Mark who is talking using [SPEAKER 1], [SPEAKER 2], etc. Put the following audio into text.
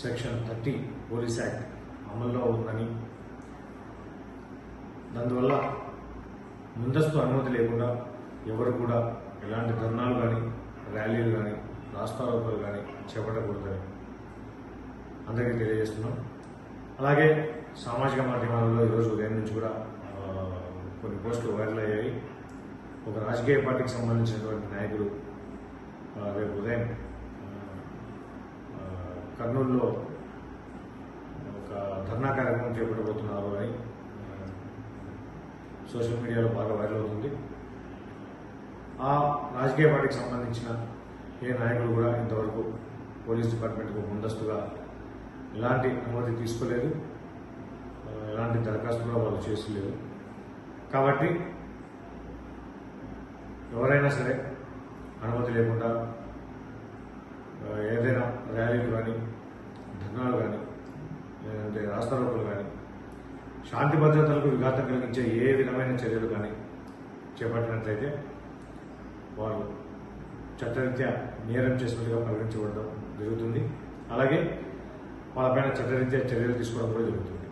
[SPEAKER 1] Section 30 police act అమల్లో ఉందని, దానివల్ల ముందస్తు అనుమతి లేకుండా ఎవరు కూడా ఎలాంటి ధర్నాలు కానీ, ర్యాలీలు కానీ, రాస్తారోకోలు కానీ చేపట్టకూడదని అందరికీ తెలియజేస్తున్నాం. అలాగే సామాజిక మాధ్యమాలలో ఈరోజు ఉదయం నుంచి కూడా కొన్ని పోస్టులు వైరల్ అయ్యాయి. ఒక రాజకీయ పార్టీకి సంబంధించినటువంటి నాయకుడు రేపు ఉదయం కర్నూలులో ఒక ధర్నా కార్యక్రమం చేపట్టబోతున్నారు అని సోషల్ మీడియాలో బాగా వైరల్ అవుతుంది. ఆ రాజకీయ పార్టీకి సంబంధించిన ఏ నాయకులు కూడా ఇంతవరకు పోలీస్ డిపార్ట్మెంట్కు ముందస్తుగా ఎలాంటి అనుమతి తీసుకోలేదు, ఎలాంటి దరఖాస్తు కూడా వాళ్ళు చేసుకోలేదు. కాబట్టి ఎవరైనా సరే అనుమతి లేకుండా ఏదైనా ర్యాలీలు కానీ, ధర్నాలు కానీ, లేదంటే రాస్తారోకోలు కానీ, శాంతి భద్రతలకు విఘాతం కలిగించే ఏ విధమైన చర్యలు కానీ చేపట్టినట్లయితే వారు చట్టరీత్యా నేరం చేసినట్టుగా పరిగణించబడడం జరుగుతుంది. అలాగే వాళ్ళపైన చట్టరీత్యా చర్యలు తీసుకోవడం కూడా జరుగుతుంది.